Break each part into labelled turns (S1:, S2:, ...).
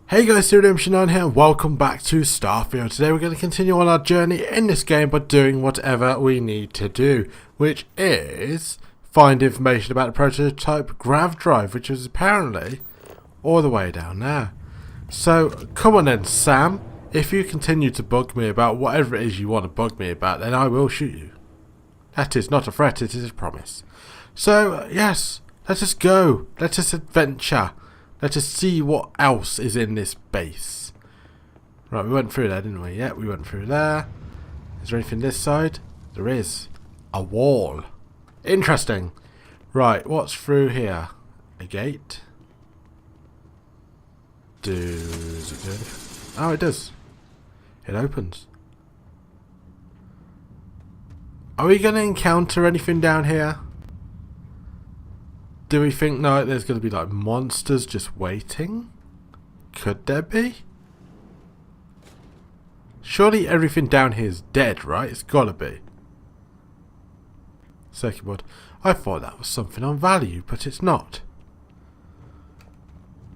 S1: Hey guys, Redemption9 here and welcome back to Starfield. Today we're going to continue on our journey in this game by doing whatever we need to do, which is find information about the prototype grav drive, which is apparently all the way down there. So come on then, Sam. If you continue to bug me about whatever it is you want to bug me about, then I will shoot you. That is not a threat, it is a promise. So yes, let us go. Let us adventure. Let us see what else is in this base. Right, we went through there, didn't we? Yeah, we went through there. Is there anything this side? There is. A wall. Interesting. Right, what's through here? A gate? Does it do anything? Oh, it does. It opens. Are we going to encounter anything down here? Do we think no, there's going to be like monsters just waiting? Could there be? Surely everything down here is dead, right? It's got to be. Circuit board. I thought that was something on value, but it's not.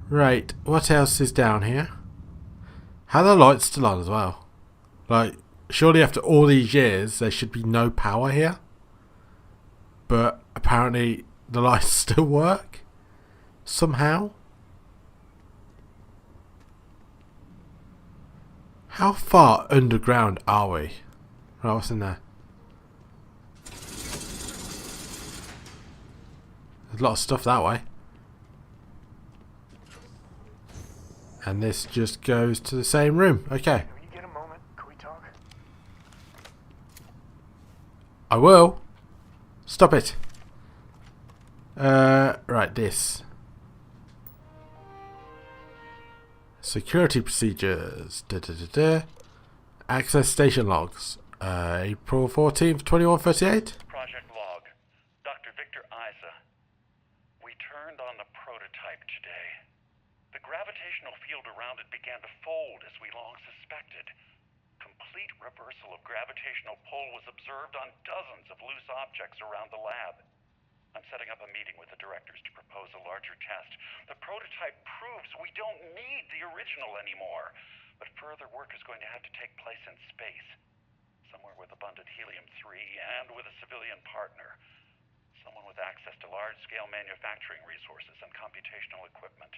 S1: Right, what else is down here? How are the lights still on as well? Like, surely after all these years there should be no power here. But apparently the lights still work somehow. How far underground are we? Right, what's in there? There's a lot of stuff that way. And this just goes to the same room. Okay.
S2: Can you get a moment? Can we talk?
S1: I will. Stop it. Right, this. Security procedures. Access station logs. April 14th, 2138.
S3: Project log. Dr. Victor Isa. We turned on the prototype today. The gravitational field around it began to fold as we long suspected. Complete reversal of gravitational pull was observed on dozens of loose objects around the lab. I'm setting up a meeting with the directors to propose a larger test. The prototype proves we don't need the original anymore, but further work is going to have to take place in space, somewhere with abundant helium-3 and with a civilian partner, someone with access to large-scale manufacturing resources and computational equipment.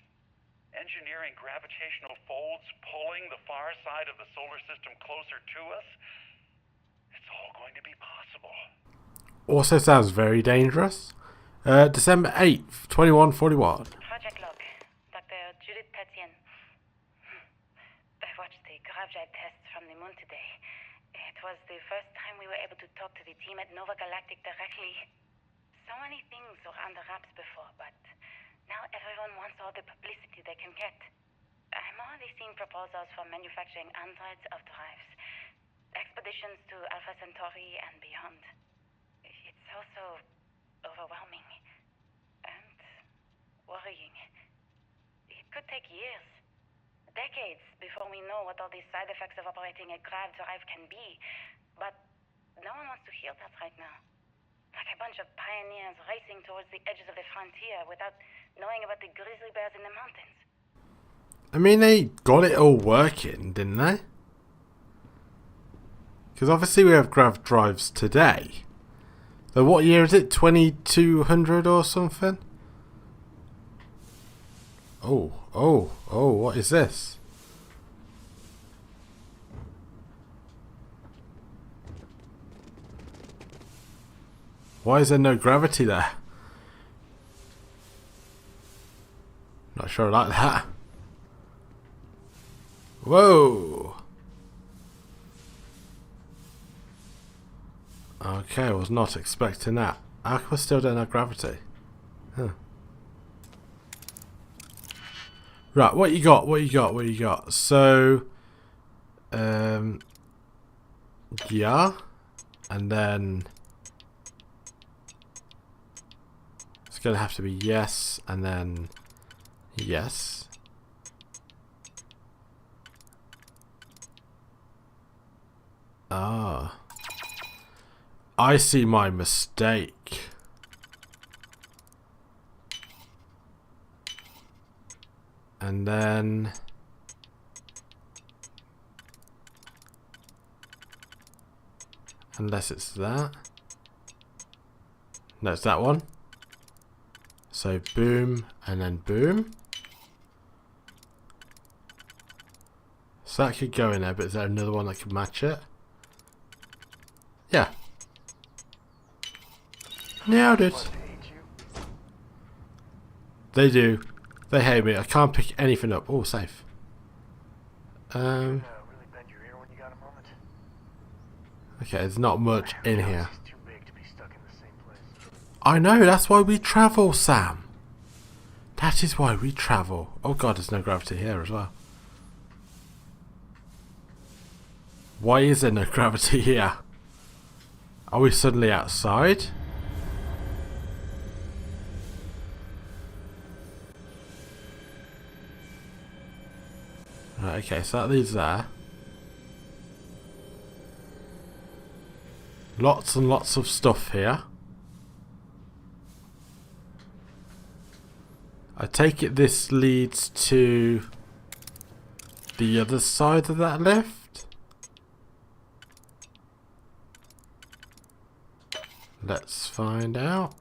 S3: Engineering gravitational folds pulling the far side of the solar system closer to us, it's all going to be possible.
S1: Also sounds very dangerous. December 8th, 2141.
S4: Project log. Dr. Judith Tatien. I watched the grav drive tests from the moon today. It was the first time we were able to talk to the team at Nova Galactic directly. So many things were under wraps before, but now everyone wants all the publicity they can get. I'm already seeing proposals for manufacturing androids of drives, expeditions to Alpha Centauri and beyond. It's also overwhelming and worrying. It could take years, decades, before we know what all these side effects of operating a grav drive can be. But no one wants to hear that right now. Like a bunch of pioneers racing towards the edges of the frontier without knowing about the grizzly bears in the mountains.
S1: I mean, they got it all working, didn't they? Because obviously we have grav drives today. So what year is it? 2200 or something? Oh, what is this? Why is there no gravity there? Not sure I like that. Whoa! Okay, I was not expecting that. How come I still don't have gravity? Huh. Right, what you got? So, yeah, and then it's gonna have to be yes, and then yes. Ah. I see my mistake. And then Unless it's that. No, it's that one. So boom and then boom. So that could go in there, but is there another one that could match it? Yeah. Nailed it. They do. They hate me. I can't pick anything up. Oh, safe. Okay, there's not much in here. I know, that's why we travel, Sam. That is why we travel. Oh god, there's no gravity here as well. Why is there no gravity here? Are we suddenly outside? Right, okay, so that leads there. Lots and lots of stuff here. I take it this leads to the other side of that lift? Let's find out.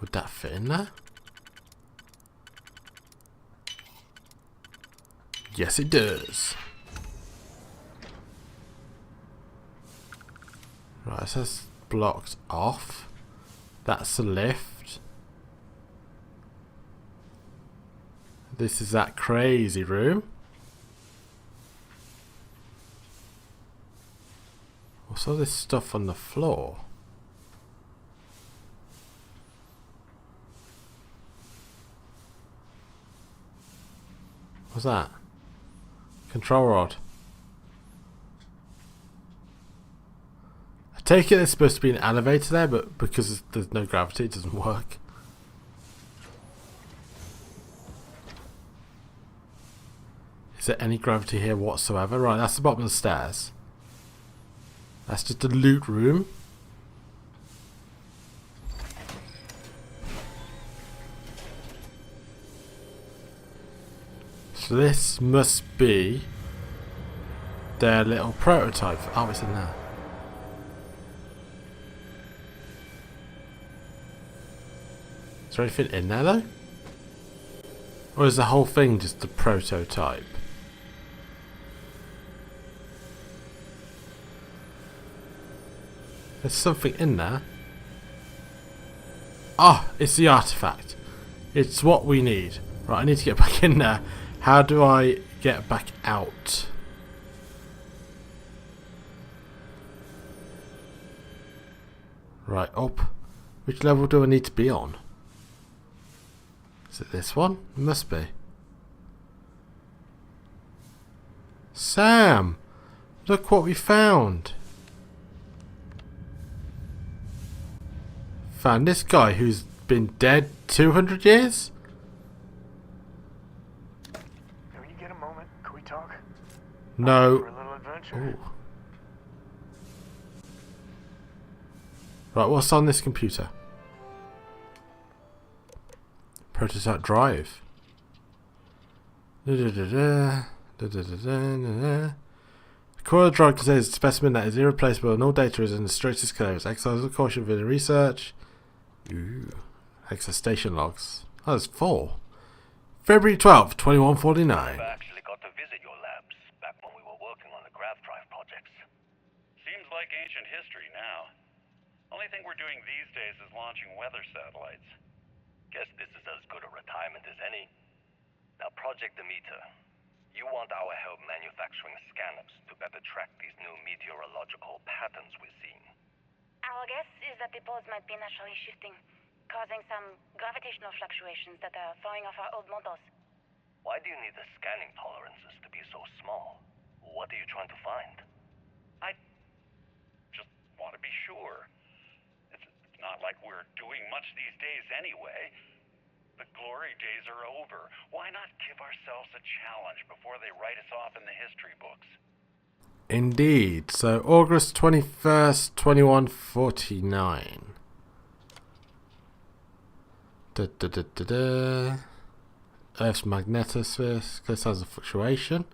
S1: Would that fit in there? Yes, it does. Right, it says blocked off. That's the lift. This is that crazy room. What's all this stuff on the floor? What's that? Control rod. I take it there's supposed to be an elevator there, but because there's no gravity, it doesn't work. Is there any gravity here whatsoever? Right, that's the bottom of the stairs. That's just a loot room. So this must be their little prototype. Oh, it's in there. Is there anything in there though? Or is the whole thing just the prototype? There's something in there. Ah, it's the artifact. It's what we need. Right, I need to get back in there. How do I get back out? Right, up. Which level do I need to be on? Is it this one? It must be. Sam! Look what we found! Found this guy who's been dead 200 years?
S2: Can you get a moment? Can we talk?
S1: No.
S2: For a little adventure.
S1: Ooh. Right, what's on this computer? Prototype drive. The core of the drive contains a specimen that is irreplaceable and all data is in the strictest clearance. Exercise of caution for the research. Ooh. Access station logs. Oh, there's 4. February 12th, 2149.
S3: I actually got to visit your labs back when we were working on the grav drive projects. Seems like ancient history now. Only thing we're doing these days is launching weather satellites. Guess this is as good a retirement as any. Now, Project Demeter. You want our help manufacturing scanners to better track these new meteorological patterns we're seeing.
S4: Our guess is that the poles might be naturally shifting, causing some gravitational fluctuations that are throwing off our old models.
S3: Why do you need the scanning tolerances to be so small? What are you trying to find? I just want to be sure. It's not like we're doing much these days anyway. The glory days are over. Why not give ourselves a challenge before they write us off in the history books?
S1: Indeed. So August 21st, 2149. Earth's magnetosphere. This has a fluctuation.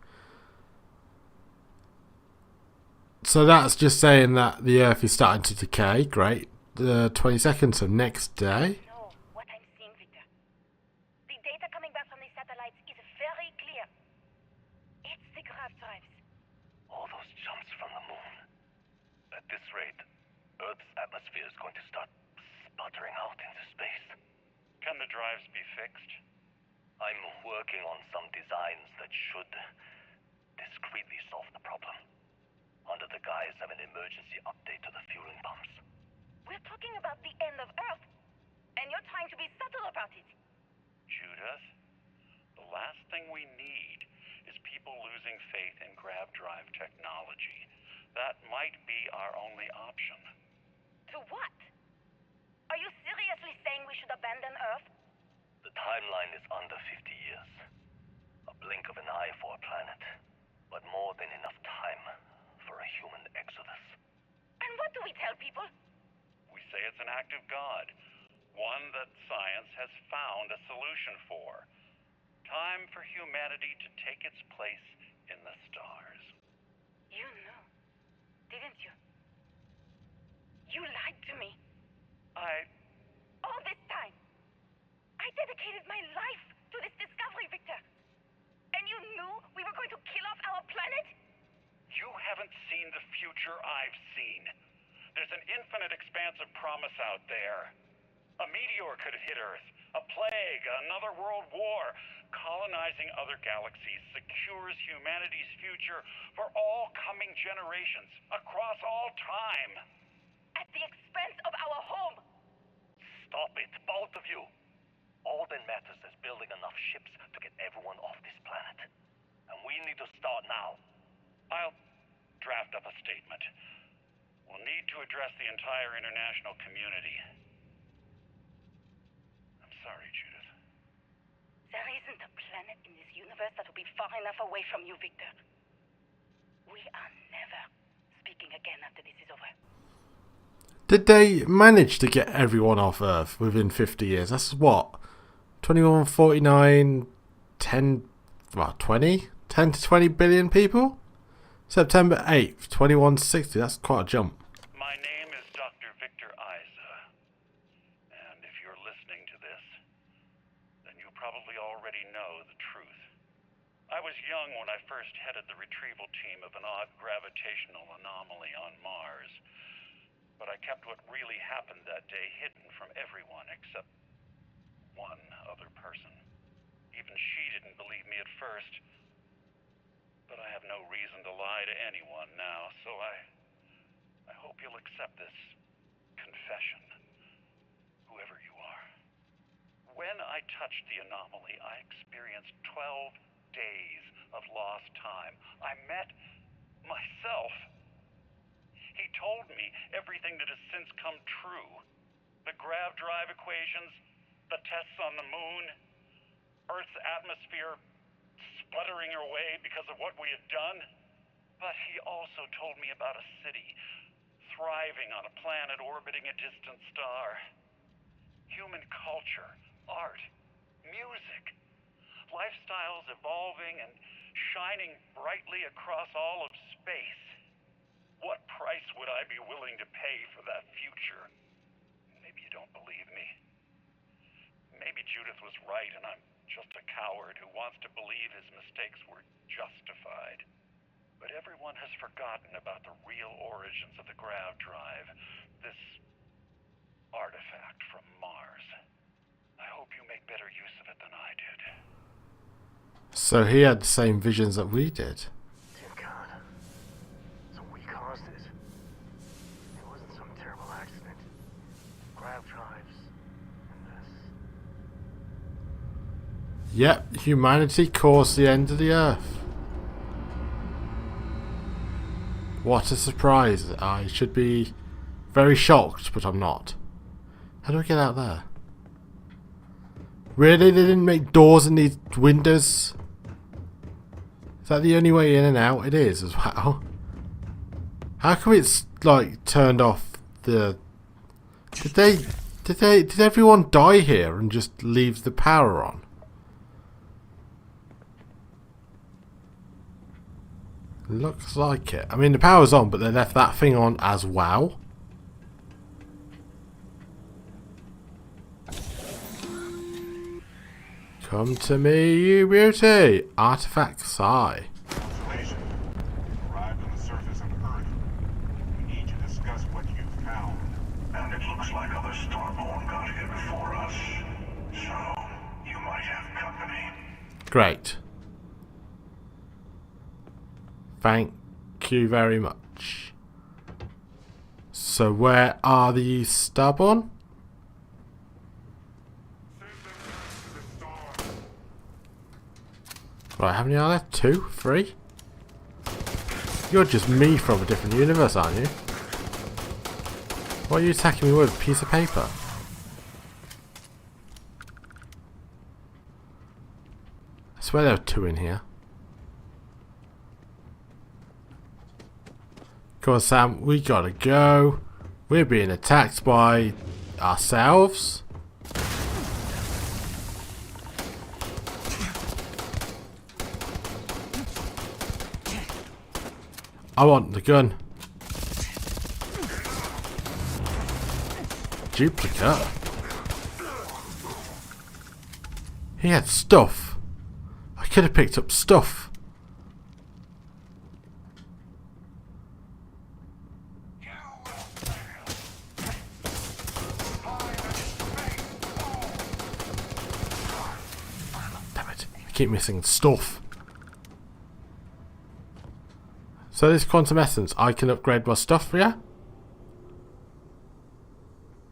S1: So that's just saying that the Earth is starting to decay. Great. The 22nd, so next day.
S4: No, what I'm seeing, Victor. The data coming back from the satellites is very clear. It's the grav drives.
S3: All those jumps from the moon. At this rate, Earth's atmosphere is going to start sputtering out into space. Can the drives be fixed? I'm working on some designs that should discreetly solve the problem, under the guise of an emergency update to the fueling pumps.
S4: We're talking about the end of Earth, and you're trying to be subtle about it.
S3: Judith, the last thing we need is people losing faith in grav drive technology. That might be our only option.
S4: To what? Are you seriously saying we should abandon Earth?
S3: The timeline is under 50 years. A blink of an eye for a planet, but more than enough time for a human exodus.
S4: And what do we tell people?
S3: We say it's an act of God, one that science has found a solution for. Time for humanity to take its place in the stars.
S4: You knew, didn't you? You lied to me.
S3: I
S4: All this time. I dedicated my life to this discovery, Victor. And you knew we were going to kill off our planet?
S3: You haven't seen the future I've seen. There's an infinite expanse of promise out there. A meteor could hit Earth, a plague, another world war. Colonizing other galaxies secures humanity's future for all coming generations, across all time.
S4: At the expense of our home.
S3: Stop it, both of you. All that matters is building enough ships to get everyone off this planet. And we need to start now. I'll draft up a statement. We'll need to address the entire international community. I'm sorry, Judith.
S4: There isn't a planet in this universe that will be far enough away from you, Victor. We are never speaking again after this is over.
S1: Did they manage to get everyone off Earth within 50 years? That's what? 21, 49, 10, well, 20? 10 to 20 billion people? September 8th, 2160. That's quite a jump.
S3: My name is Dr. Victor Isa. And if you're listening to this, then you probably already know the truth. I was young when I first headed the retrieval team of an odd gravitational anomaly on Mars. But I kept what really happened that day hidden from everyone except one other person. Even she didn't believe me at first. But I have no reason to lie to anyone now, so I hope you'll accept this confession, whoever you are. When I touched the anomaly, I experienced 12 days of lost time. I met myself. He told me everything that has since come true. The grav drive equations, the tests on the moon, Earth's atmosphere sputtering away because of what we had done. But he also told me about a city thriving on a planet orbiting a distant star. Human culture, art, music, lifestyles evolving and shining brightly across all of space. What price would I be willing to pay for that future? Maybe you don't believe me. Maybe Judith was right and I'm just a coward who wants to believe his mistakes were justified. But everyone has forgotten about the real origins of the grav drive, this artifact from Mars. I hope you make better use of it than I did.
S1: So he had the same visions that we did.
S2: Dear God. So we caused it. It wasn't some terrible accident. Grav drives. And this.
S1: Yep, humanity caused the end of the Earth. What a surprise. I should be very shocked, but I'm not. How do I get out there? Really? They didn't make doors and need windows? Is that the only way in and out? It is as well. How come it's like turned off the... Did everyone die here and just leave the power on? Looks like it. I mean, the power's on, but they left that thing on as well. Come to me, you beauty! Artefact Psi.
S5: Constellation, arrived on the surface of Earth. We need to discuss what you found.
S2: And it looks like other Starborn got here before us. So, you might have company.
S1: Great. Thank you very much. So where are the Starborn? Right, how many are there? 2? 3? You're just me from a different universe, aren't you? What are you attacking me with? A piece of paper? I swear there are 2 in here. Come on, Sam, we gotta go. We're being attacked by ourselves. I want the gun. Duplicate. He had stuff. I could have picked up stuff. Damn it. I keep missing stuff. So this quantum essence, I can upgrade my stuff, yeah?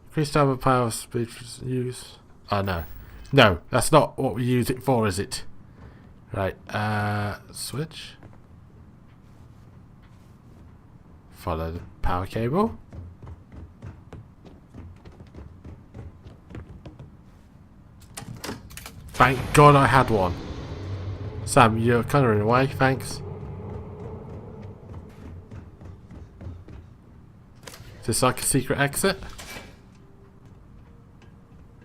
S1: Increased armor power speed use. Oh no. No, that's not what we use it for, is it? Right, switch. Follow the power cable. Thank God I had one. Sam, you're kind of in the way, thanks. Is this like a secret exit?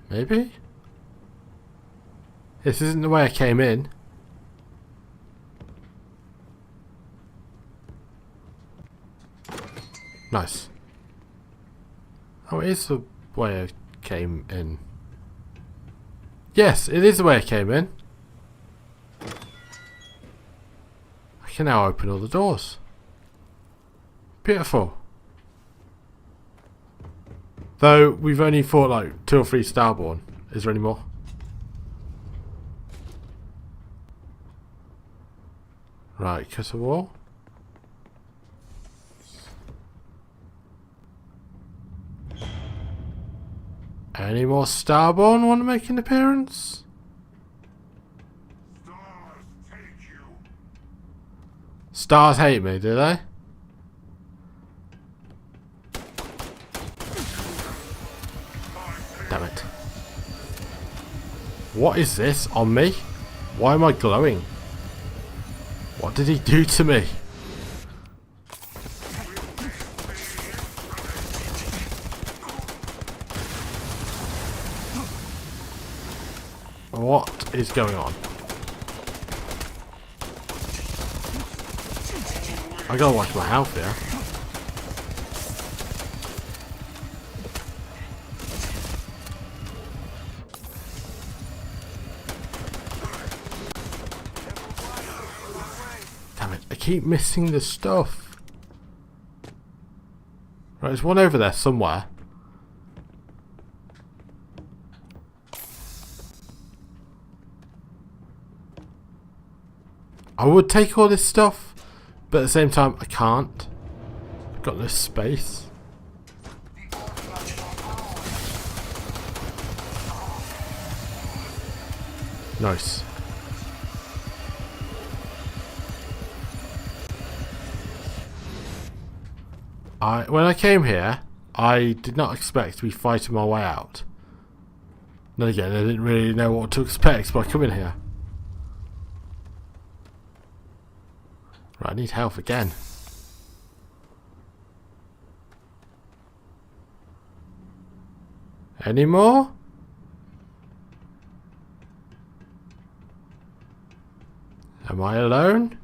S1: Maybe? This isn't the way I came in. Nice. Oh, it is the way I came in. Yes, it is the way I came in. I can now open all the doors. Beautiful. Though, we've only fought like 2 or 3 Starborn. Is there any more? Right, cut a wall. Any more Starborn want to make an appearance?
S5: Stars take you.
S1: Stars hate me, do they? Damn it. What is this on me? Why am I glowing? What did he do to me? What is going on? I gotta watch my health here. Damn it, I keep missing the stuff. Right, there's one over there somewhere. I would take all this stuff, but at the same time I can't. I've got no space. Nice. When I came here, I did not expect to be fighting my way out. Then again, I didn't really know what to expect by coming here. Right, I need health again. Any more? Am I alone?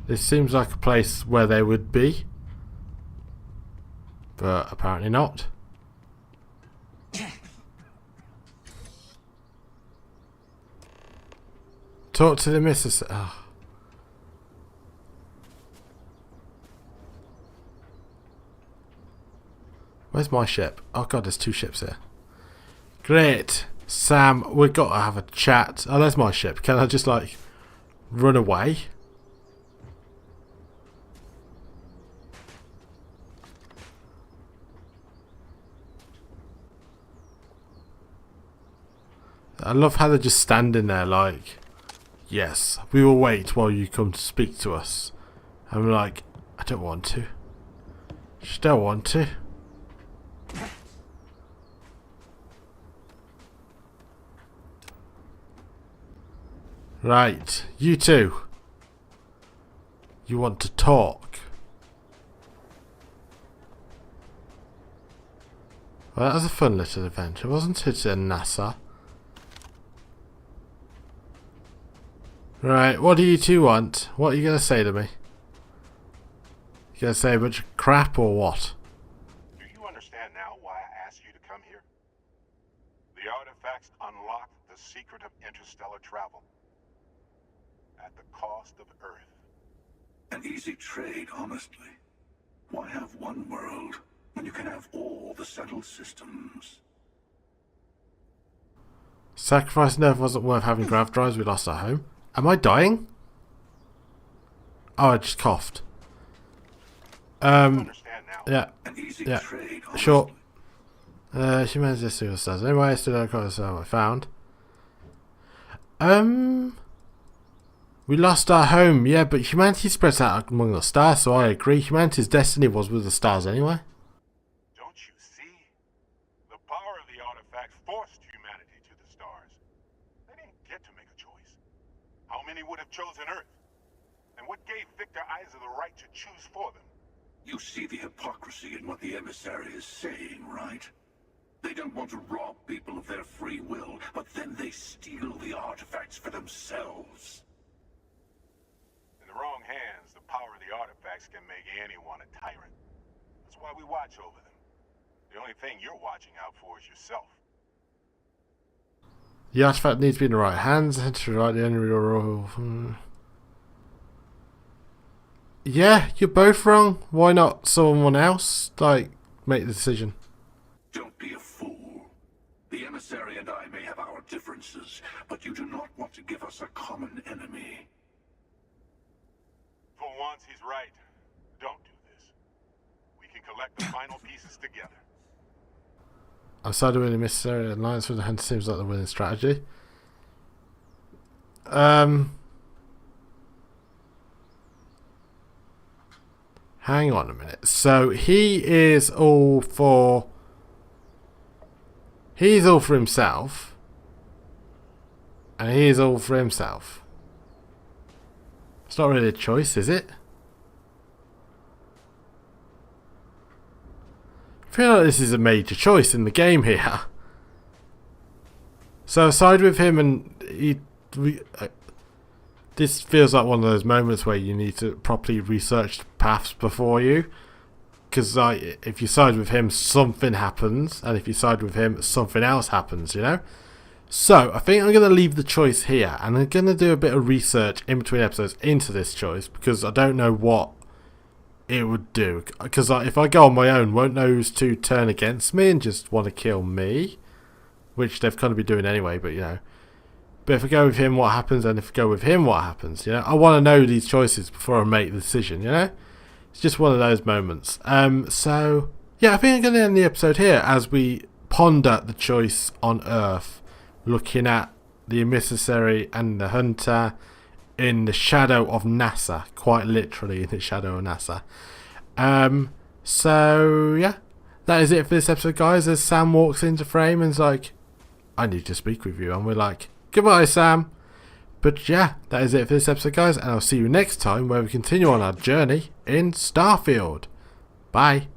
S1: This seems like a place where they would be. But apparently not. Talk to the missus. Oh. Where's my ship? Oh god, there's 2 ships here. Great. Sam, we've got to have a chat. Oh, there's my ship. Can I just like run away? I love how they're just standing there like, yes, we will wait while you come to speak to us. I'm like, I don't want to. Just don't want to. Right, you two. You want to talk? Well, that was a fun little adventure, wasn't it, NASA? Right, what do you two want? What are you going to say to me? You going to say a bunch of crap or what?
S5: Do you understand now why I asked you to come here? The artifacts unlock the secret of interstellar travel. At the cost of Earth.
S6: An easy trade, honestly. Why have one world when you can have all the settled systems?
S1: Sacrifice nerve wasn't worth having grav drives. We lost our home. Am I dying? Oh, I just coughed.
S5: Understand now?
S1: Yeah.
S6: An easy
S1: Yeah.
S6: trade,
S1: Sure. Humanity's just suicides. Anyway, still don't quite so I found. We lost our home, yeah, but humanity spreads out among the stars, so I agree. Humanity's destiny was with the stars anyway.
S5: Don't you see? The power of the artifact forced humanity to the stars. They didn't get to make a choice. How many would have chosen Earth? And what gave Victor Isa the right to choose for them?
S6: You see the hypocrisy in what the emissary is saying, right? They don't want to rob people of their free will, but then they steal the artifacts for themselves.
S5: In the wrong hands, the power of the artifacts can make anyone a tyrant. That's why we watch over them. The only thing you're watching out for is yourself.
S1: The artifact needs to be in the right hands. To right the only real. Yeah, you're both wrong. Why not someone else like make the decision?
S6: Don't be a fool. The emissary and I may have our differences, but you do not want to give us a common enemy.
S5: For once, he's right. Don't do this. We can collect the final pieces together.
S1: I'm siding with the necessary alliance with the hand seems like the winning strategy. Hang on a minute. So he is all for. He's all for himself. And he's all for himself. It's not really a choice, is it? I feel like this is a major choice in the game here. So I side with him, and this feels like one of those moments where you need to properly research the paths before you. Because if you side with him, something happens, and if you side with him, something else happens, you know? So, I think I'm going to leave the choice here, and I'm going to do a bit of research in between episodes into this choice, because I don't know what it would do. Because if I go on my own, won't those two turn against me and just want to kill me? Which they've kind of been doing anyway, but you know. But if I go with him, what happens? And if I go with him, what happens? You know, I want to know these choices before I make the decision, you know? It's just one of those moments. So, yeah, I think I'm going to end the episode here as we ponder the choice on Earth. Looking at the emissary and the hunter in the shadow of NASA. Quite literally in the shadow of NASA. So, yeah. That is it for this episode, guys. As Sam walks into frame and is like, I need to speak with you. And we're like, goodbye, Sam. But yeah, that is it for this episode, guys. And I'll see you next time where we continue on our journey in Starfield. Bye.